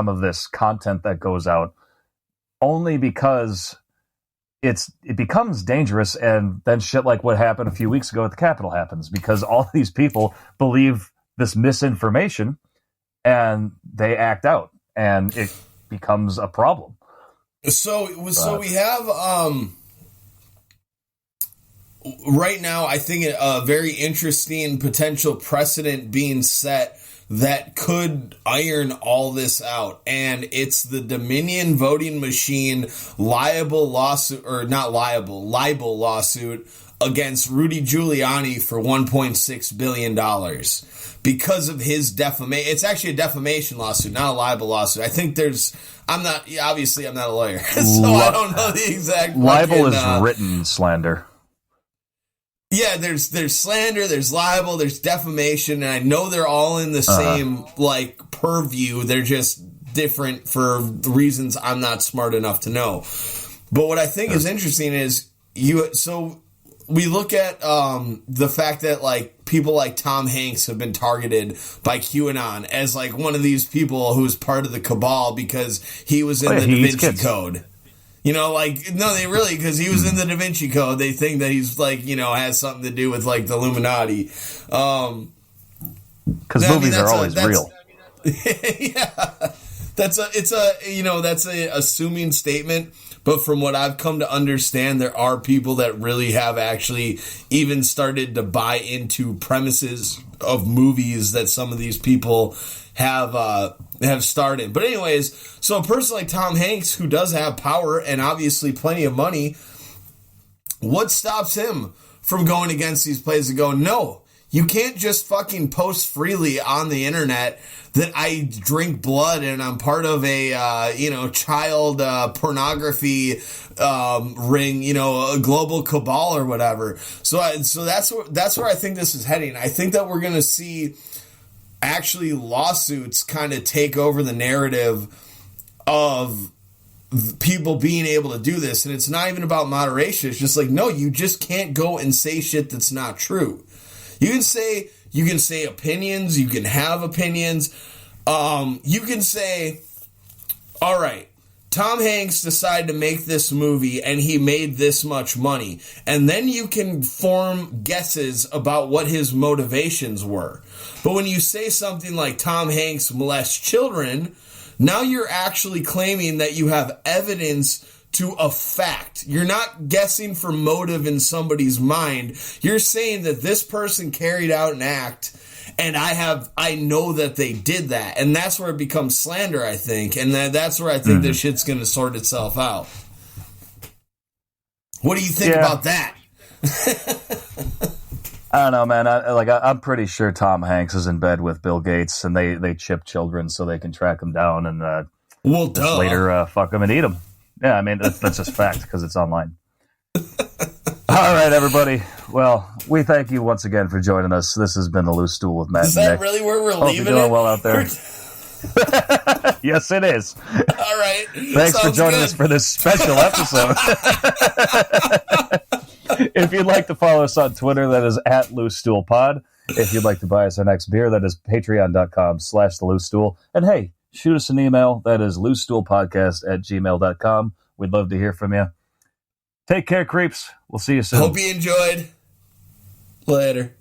some of this content that goes out, only because it becomes dangerous, and then shit like what happened a few weeks ago at the Capitol happens, because all these people believe this misinformation and they act out, and it becomes a problem. So we have right now, I think a very interesting potential precedent being set that could iron all this out, and it's the Dominion voting machine libel lawsuit against Rudy Giuliani for $1.6 billion because of his defamation. It's actually a defamation lawsuit, not a libel lawsuit. I think I'm not a lawyer, so I don't know the exact. Libel is written slander. Yeah, there's slander, there's libel, there's defamation, and I know they're all in the same purview. They're just different for reasons I'm not smart enough to know. But what I think is interesting is we look at the fact that people like Tom Hanks have been targeted by QAnon as one of these people who's part of the cabal because he was in the Da Vinci Code. No, they really, because he was in the Da Vinci Code, they think that he's has something to do with the Illuminati. Because movies are always real. Yeah, that's a assuming statement. But from what I've come to understand, there are people that really have actually even started to buy into premises of movies that some of these people have started. But anyways, so a person like Tom Hanks, who does have power and obviously plenty of money, what stops him from going against these plays and going, no, you can't just fucking post freely on the internet that I drink blood and I'm part of a child pornography ring, a global cabal or whatever. So that's where I think this is heading. I think that we're going to see actually lawsuits kind of take over the narrative of people being able to do this. And it's not even about moderation. It's just no, you just can't go and say shit that's not true. You can say opinions, you can have opinions. You can say, all right, Tom Hanks decided to make this movie and he made this much money. And then you can form guesses about what his motivations were. But when you say something like Tom Hanks molests children, now you're actually claiming that you have evidence to a fact. You're not guessing for motive in somebody's mind. You're saying that this person carried out an act and I know that they did that. And that's where it becomes slander, I think. And that's where I think this shit's going to sort itself out. What do you think about that? I don't know, man. I'm pretty sure Tom Hanks is in bed with Bill Gates, and they chip children so they can track them down and later fuck them and eat them. Yeah, I mean, that's just fact because it's online. All right, everybody. Well, we thank you once again for joining us. This has been the Loose Stool with Matt. Is that really where we're leaving it? Hope you're doing well out there. Yes, it is. All right. Thanks for joining us for this special episode. If you'd like to follow us on Twitter, that is @LooseStoolPod. If you'd like to buy us our next beer, that is patreon.com/TheLooseStool. And hey, shoot us an email. That is loosestoolpodcast@gmail.com. We'd love to hear from you. Take care, creeps. We'll see you soon. Hope you enjoyed. Later.